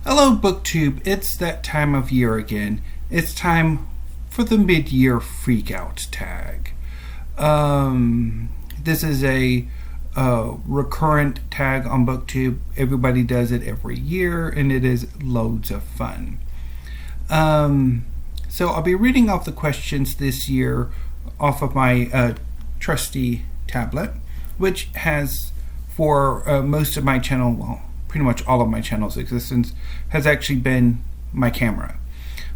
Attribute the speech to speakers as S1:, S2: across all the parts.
S1: Hello, BookTube. It's that time of year again. It's time for the mid-year freakout tag. This is a recurrent tag on BookTube. Everybody does it every year, and it is loads of fun. So I'll be reading off the questions this year off of my trusty tablet, which has, for most of my channel, well, pretty much all of my channel's existence, has actually been my camera.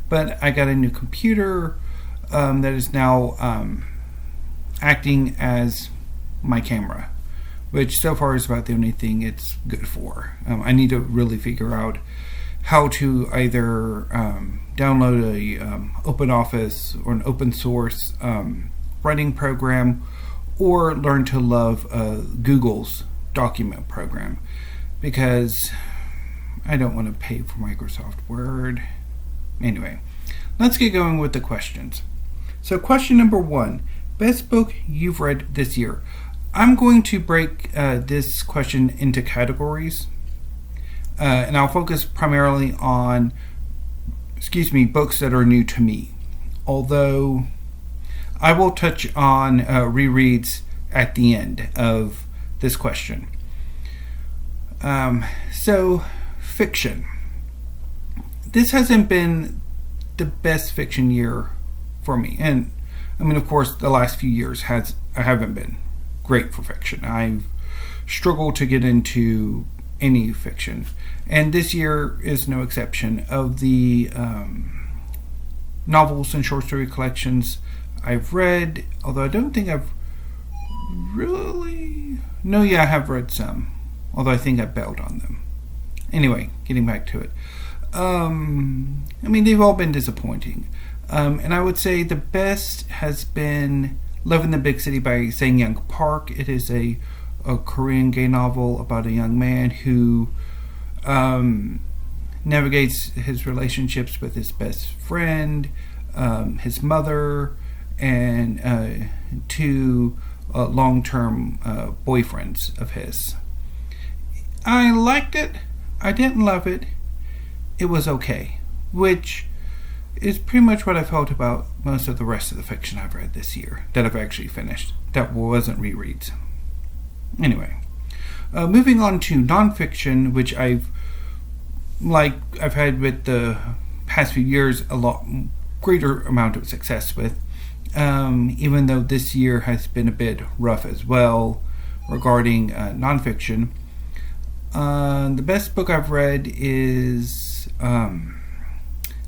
S1: But I got a new computer that is now acting as my camera, which so far is about the only thing it's good for. I need to really figure out how to either download a open office or an open source writing program, or learn to love Google's document program, because I don't want to pay for Microsoft Word. Anyway, let's get going with the questions. So question number 1, best book you've read this year. I'm going to break this question into categories, and I'll focus primarily on, books that are new to me. Although I will touch on rereads at the end of this question. So, fiction. This hasn't been the best fiction year for me, and I mean, of course, the last few years haven't been great for fiction. I've struggled to get into any fiction, and this year is no exception. Of the novels and short story collections I've read, although I don't think I've really... No, yeah, I have read some, although I think I bailed on them. Anyway, getting back to it. I mean, they've all been disappointing. And I would say the best has been Love in the Big City by Sang-young Park. It is a Korean gay novel about a young man who navigates his relationships with his best friend, his mother, and two long-term boyfriends of his. I liked it. I didn't love it. It was okay, which is pretty much what I felt about most of the rest of the fiction I've read this year that I've actually finished. That wasn't rereads. Anyway, moving on to nonfiction, which I've had with the past few years a lot greater amount of success with, even though this year has been a bit rough as well regarding nonfiction. The best book I've read is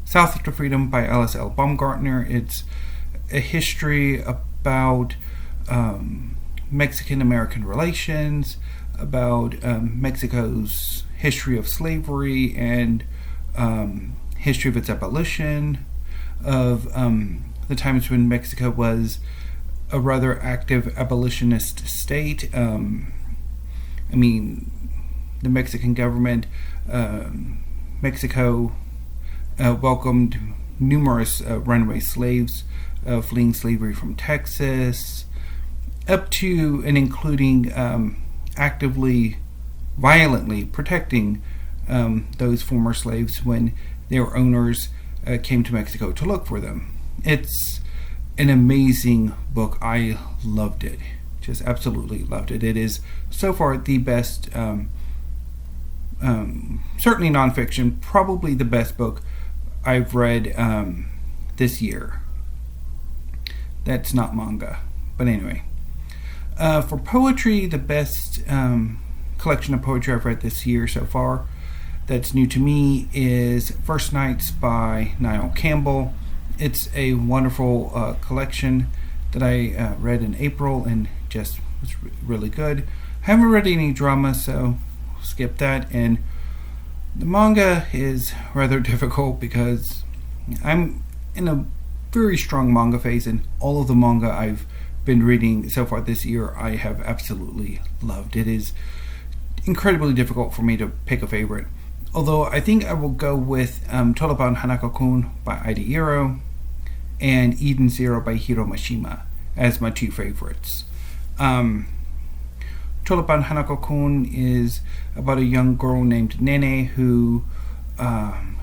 S1: South to Freedom by Alice L. Baumgartner. It's a history about Mexican-American relations, about Mexico's history of slavery and history of its abolition, of the times when Mexico was a rather active abolitionist state. I mean, the Mexican government, Mexico welcomed numerous runaway slaves fleeing slavery from Texas, up to and including actively, violently protecting those former slaves when their owners came to Mexico to look for them. It's an amazing book. I loved it. Just absolutely loved it. It is so far the best, certainly nonfiction, probably the best book I've read this year. That's not manga. But anyway. For poetry, the best collection of poetry I've read this year so far that's new to me is First Nights by Niall Campbell. It's a wonderful collection that I read in April and just was really good. I haven't read any drama, so skip that. And the manga is rather difficult because I'm in a very strong manga phase, and all of the manga I've been reading so far this year I have absolutely loved. It is incredibly difficult for me to pick a favorite, although I think I will go with Toliban Hanako-kun by AidaIro and Eden Zero by Hiro Mashima as my two favorites. Toliban Hanako-kun is about a young girl named Nene who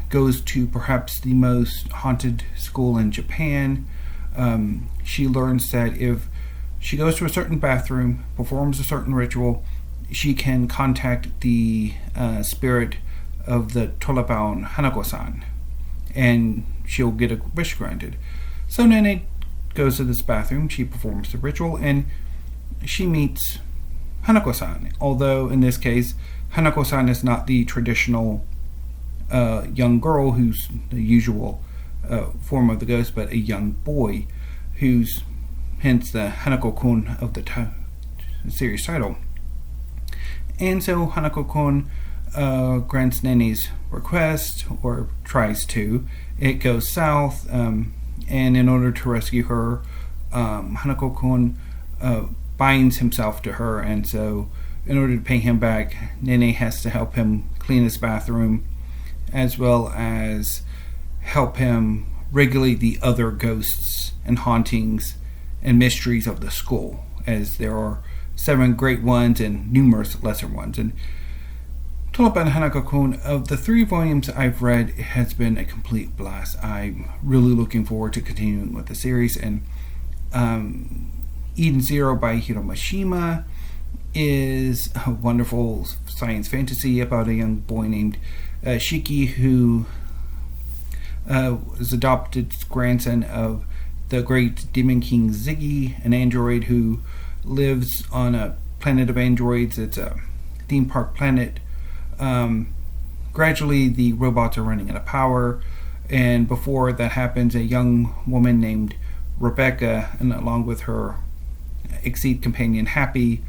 S1: goes to perhaps the most haunted school in Japan. She learns that if she goes to a certain bathroom, performs a certain ritual, she can contact the spirit of the Tollebaum Hanako-san, and she'll get a wish granted. So Nene goes to this bathroom, she performs the ritual, and she meets Hanako-san, although in this case, Hanako-san is not the traditional young girl who's the usual form of the ghost, but a young boy who's hence the Hanako-kun of the series title. And so Hanako-kun grants Nene's request, or tries to. It goes south, and in order to rescue her, Hanako-kun binds himself to her, and so in order to pay him back, Nene has to help him clean his bathroom, as well as help him regulate the other ghosts and hauntings and mysteries of the school, as there are 7 great ones and numerous lesser ones. And Tollebaum Hanako-kun, of the 3 volumes I've read, it has been a complete blast. I'm really looking forward to continuing with the series. And AidaIro by Hiro Mashima is a wonderful science fantasy about a young boy named Shiki, who is adopted grandson of the great Demon King Ziggy, an android who lives on a planet of androids. It's a theme park planet. Gradually the robots are running out of power, and before that happens, a young woman named Rebecca, and along with her Exceed companion Happy,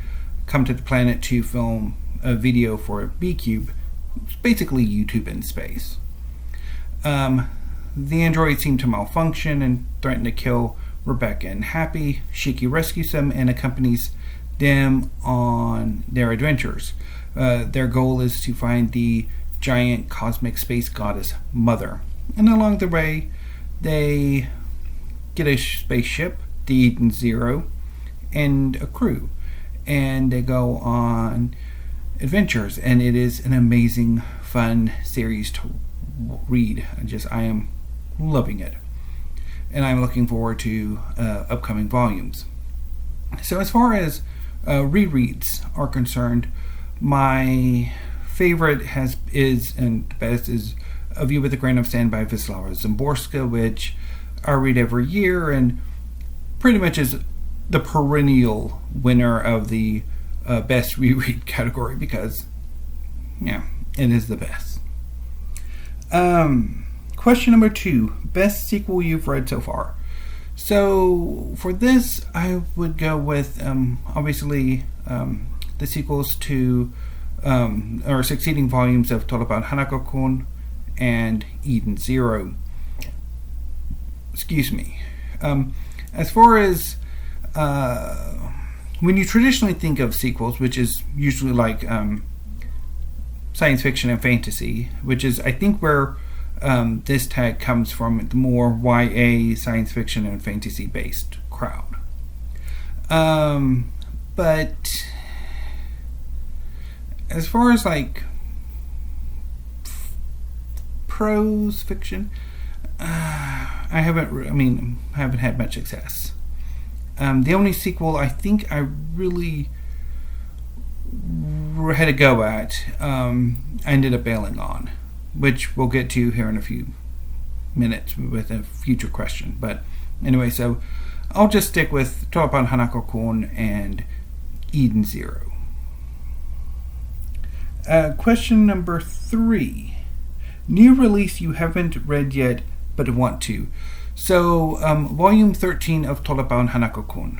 S1: come to the planet to film a video for B-Cube. It's basically YouTube in space. The androids seem to malfunction and threaten to kill Rebecca and Happy. Shiki rescues them and accompanies them on their adventures. Their goal is to find the giant cosmic space goddess Mother. And along the way, they get a spaceship, the AidaIro, and a crew. And they go on adventures. And it is an amazing, fun series to read. I am loving it. And I'm looking forward to upcoming volumes. So as far as rereads are concerned, my favorite is and best is A View with a Grain of Sand by Wislawa Szymborska, which I read every year and pretty much is the perennial winner of the best reread category, because it is the best. Question number 2, best sequel you've read so far. So for this, I would go with obviously the sequels to or succeeding volumes of Tollebaum Hanako-kun and AidaIro. Excuse me. As far as when you traditionally think of sequels, which is usually like science fiction and fantasy, which is I think where this tag comes from, the more YA science fiction and fantasy based crowd. But as far as like prose fiction, I haven't had much success. The only sequel I think I really had a go at, I ended up bailing on, which we'll get to here in a few minutes with a future question. But anyway, so I'll just stick with Tollebaum Hanako-kun and AidaIro. Question number 3. New release you haven't read yet but want to. So, volume 13 of Tollebaum Hanako-kun.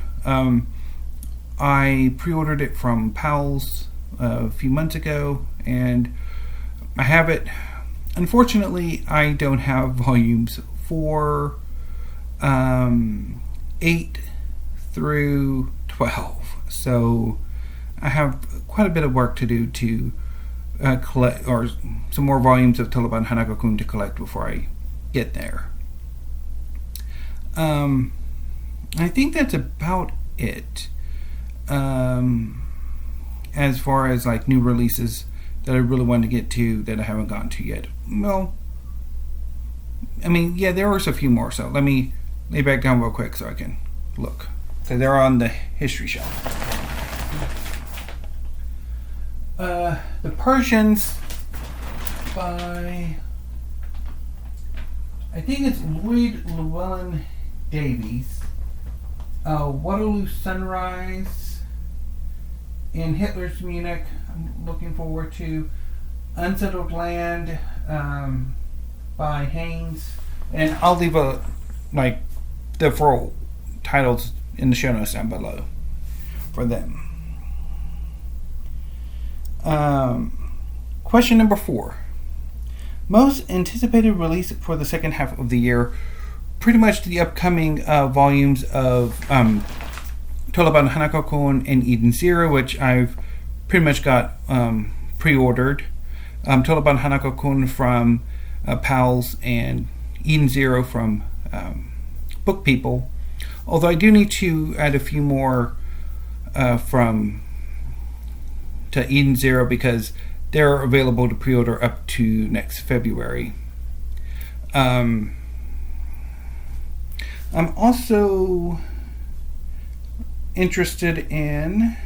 S1: I pre-ordered it from Pals a few months ago, and I have it. Unfortunately, I don't have volumes 4, 8 through 12. So, I have quite a bit of work to do to collect, or some more volumes of Tollebaum Hanako-kun to collect before I get there. I think that's about it. As far as like new releases that I really wanted to get to that I haven't gotten to yet. Well, I mean, yeah, there was a few more, so let me lay back down real quick so I can look. So they're on the history shelf. The Persians by, I think it's Lloyd Llewellyn-Davies. Waterloo Sunrise in Hitler's Munich. I'm looking forward to Unsettled Land by Haynes. And I'll leave the full titles in the show notes down below for them. Question number 4. Most anticipated release for the second half of the year. Pretty much the upcoming volumes of Taliban Hanako-kun and AidaIro, which I've pretty much got pre-ordered. Taliban Hanako-kun from Pals and AidaIro from Book People. Although I do need to add a few more to AidaIro because they're available to pre-order up to next February. I'm also interested in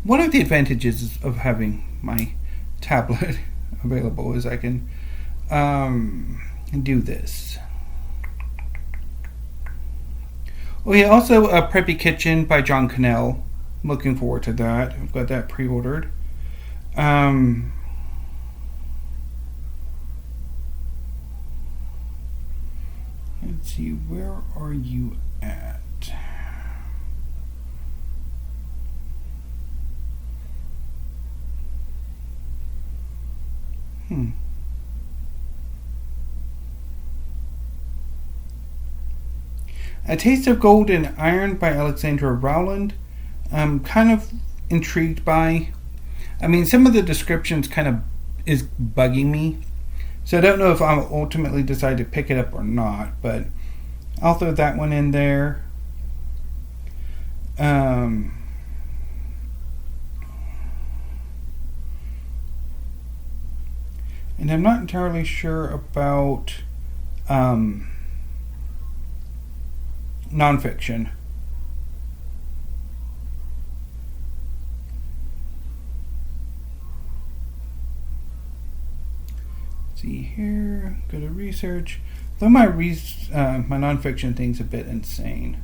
S1: one of the advantages of having my tablet available is I can do this. Oh yeah, also a Preppy Kitchen by John Cannell. I'm looking forward to that. I've got that pre-ordered. Let's see, where are you at? A Taste of Gold and Iron by Alexandra Rowland. I'm kind of intrigued by. I mean, some of the descriptions kind of is bugging me. So I don't know if I'll ultimately decide to pick it up or not, but I'll throw that one in there. And I'm not entirely sure about nonfiction. See here, go to research. Though my nonfiction thing's a bit insane.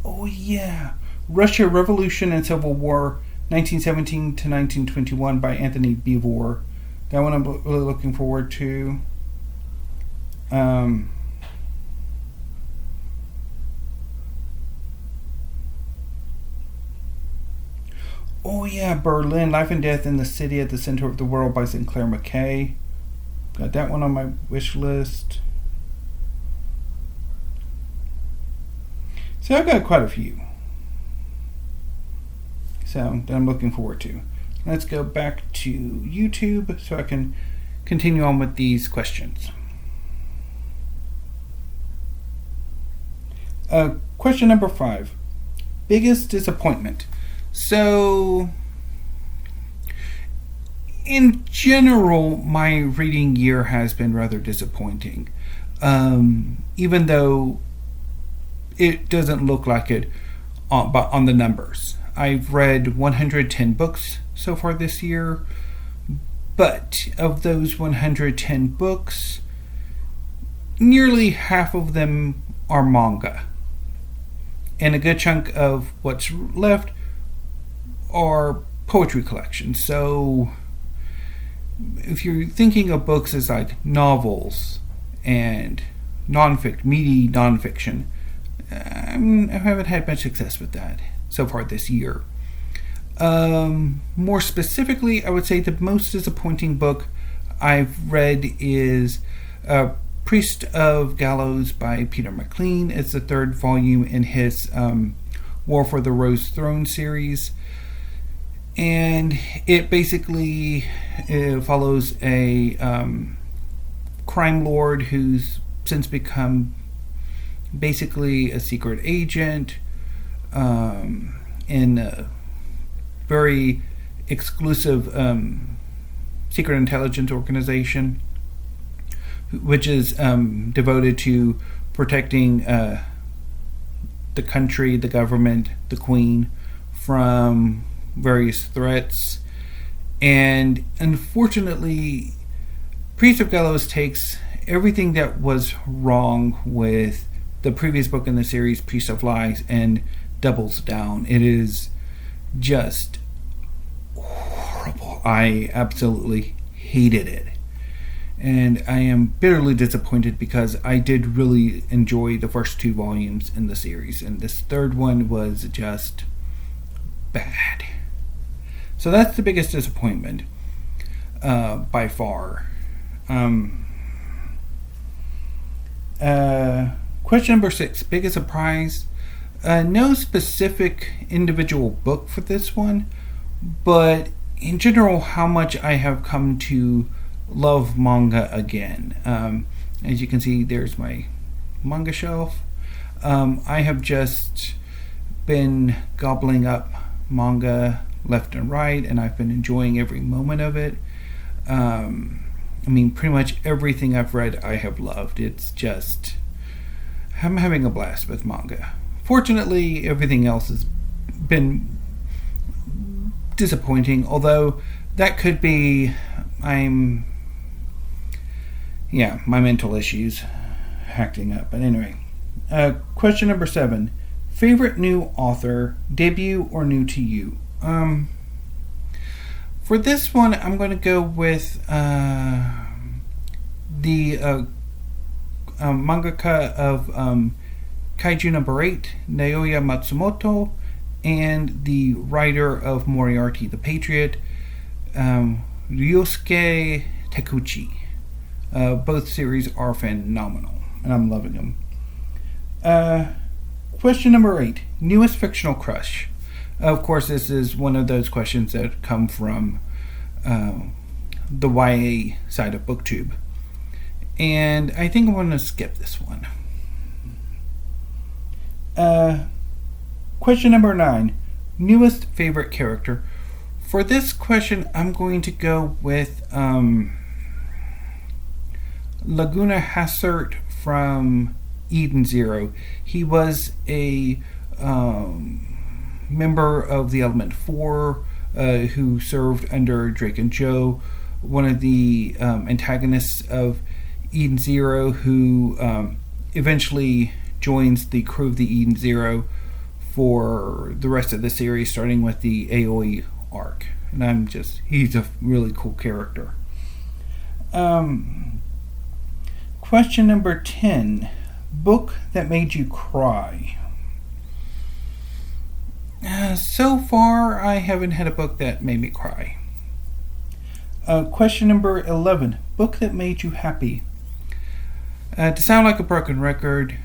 S1: Oh yeah, Russia, Revolution and Civil War, 1917 to 1921 by Anthony Beevor. That one I'm really looking forward to. Oh yeah, Berlin, Life and Death in the City at the Center of the World by Sinclair McKay. Got that one on my wish list. So I've got quite a few. So that I'm looking forward to. Let's go back to YouTube so I can continue on with these questions. Question number 5. Biggest disappointment. So, in general, my reading year has been rather disappointing. Even though it doesn't look like it on the numbers. I've read 110 books so far this year, but of those 110 books, nearly half of them are manga. And a good chunk of what's left are poetry collections. So if you're thinking of books as like novels and meaty nonfiction, I haven't had much success with that so far this year. More specifically, I would say the most disappointing book I've read is Priest of Gallows by Peter McLean. It's the 3rd volume in his War for the Rose Throne series. And it basically follows a crime lord who's since become basically a secret agent in a very exclusive secret intelligence organization, which is devoted to protecting the country, the government, the Queen from various threats. And unfortunately, Priest of Gallows takes everything that was wrong with the previous book in the series, Priest of Lies, and doubles down. It is just horrible. I absolutely hated it. And I am bitterly disappointed because I did really enjoy the first 2 volumes in the series, and this third one was just bad. So that's the biggest disappointment by far. Question number 6, biggest surprise. No specific individual book for this one, but in general, how much I have come to love manga again. As you can see, there's my manga shelf. I have just been gobbling up manga left and right, and I've been enjoying every moment of it. Pretty much everything I've read I have loved. It's just, I'm having a blast with manga. Fortunately, everything else has been disappointing, although that could be my mental issues acting up. But anyway, question number 7, favorite new author, debut or new to you? For this one, I'm going to go with the mangaka of Kaiju number 8, Naoya Matsumoto, and the writer of Moriarty the Patriot, Ryosuke Takuchi. Both series are phenomenal, and I'm loving them. Question number 8, newest fictional crush. Of course, this is one of those questions that come from the YA side of BookTube. And I think I'm going to skip this one. Question number 9, newest favorite character. For this question, I'm going to go with Laguna Hassert from Eden Zero. He was a member of the Element 4 who served under Drake and Joe, one of the antagonists of Eden Zero, who eventually joins the crew of the Eden Zero for the rest of the series, starting with the Aoi arc. And he's a really cool character. Question number 10, book that made you cry. So far, I haven't had a book that made me cry. Question number 11, book that made you happy. To sound like a broken record,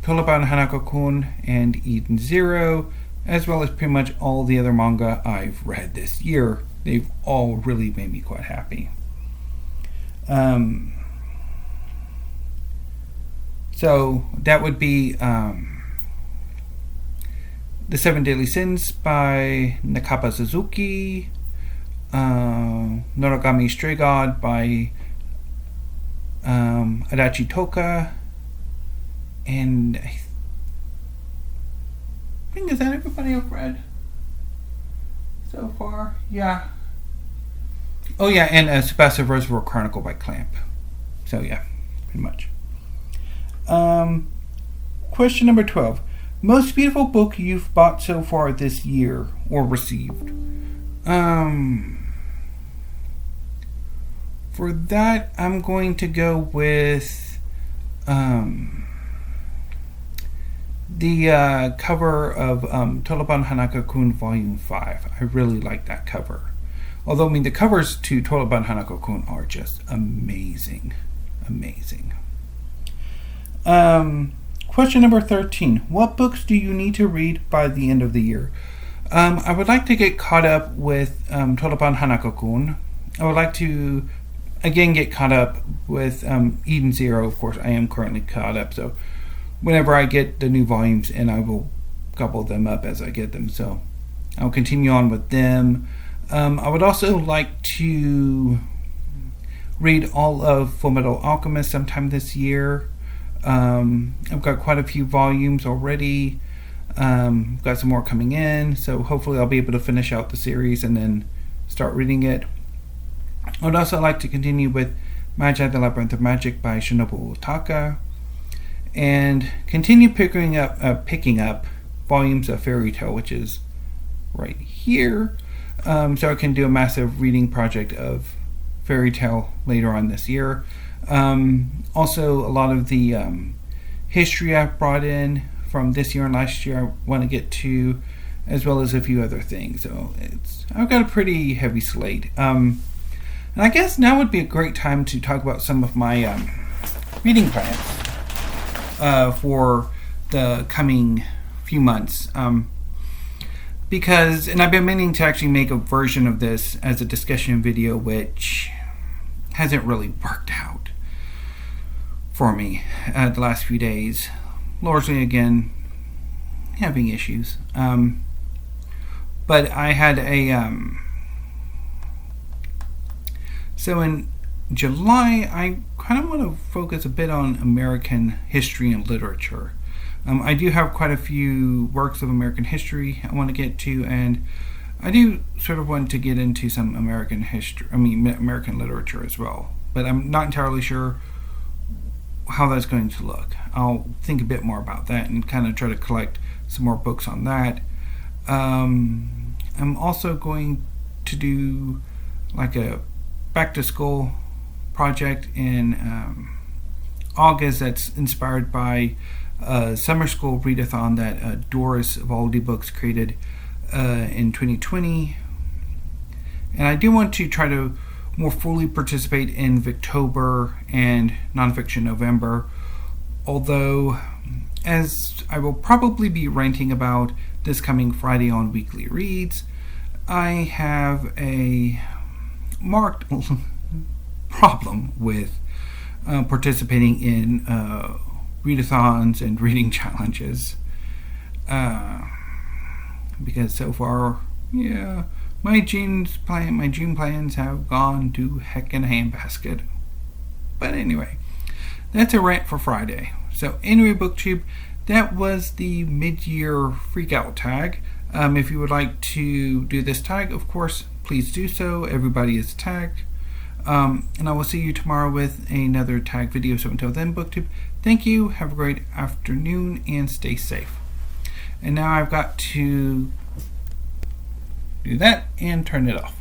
S1: Toliban Hanako-kun and Eden Zero, as well as pretty much all the other manga I've read this year, they've all really made me quite happy. So that would be The 7 Deadly Sins by Nakaba Suzuki, Noragami Stray God by Adachi Toka, and I think, is that everybody I've read so far? Yeah. Oh yeah, and Tsubasa Reservoir Chronicle by Clamp. So yeah, pretty much. Question number 12. Most beautiful book you've bought so far this year or received? For that, I'm going to go with the cover of Toliban Hanako-kun Volume 5. I really like that cover. Although, the covers to Toliban Hanako-kun are just amazing. Amazing. Question number 13. What books do you need to read by the end of the year? I would like to get caught up with Toliban Hanako-kun. I would like to, again, get caught up with Eden Zero. Of course, I am currently caught up, so whenever I get the new volumes in, I will gobble them up as I get them. So I'll continue on with them. I would also like to read all of Fullmetal Alchemist sometime this year. I've got quite a few volumes already. Got some more coming in, so hopefully I'll be able to finish out the series and then start reading it. I would also like to continue with Magi the Labyrinth of Magic by Shinobu Otaka, and continue picking up volumes of Fairy Tale, which is right here, so I can do a massive reading project of Fairy Tale later on this year. Also, a lot of the history I've brought in from this year and last year I want to get to, as well as a few other things. So I've got a pretty heavy slate. And I guess now would be a great time to talk about some of my reading plans for the coming few months. Because, and I've been meaning to actually make a version of this as a discussion video, which hasn't really worked out for me the last few days. Largely, again, having issues. But I had so in July, I kind of want to focus a bit on American history and literature. I do have quite a few works of American history I want to get to, and I do sort of want to get into some American literature as well. But I'm not entirely sure how that's going to look. I'll think a bit more about that and kind of try to collect some more books on that. I'm also going to do like a back to school project in August that's inspired by a summer school readathon that Doris of Aldi Books created in 2020. And I do want to try to more fully participate in Victober and Nonfiction November, although, as I will probably be ranting about this coming Friday on Weekly Reads, I have a marked problem with participating in readathons and reading challenges, because so far, my June plans have gone to heck in a handbasket. But anyway, that's a rant for Friday. So anyway, BookTube, that was the mid-year freakout tag. If you would like to do this tag, of course, please do so. Everybody is tagged. And I will see you tomorrow with another tag video. So until then, BookTube, thank you. Have a great afternoon and stay safe. And now I've got to do that and turn it off.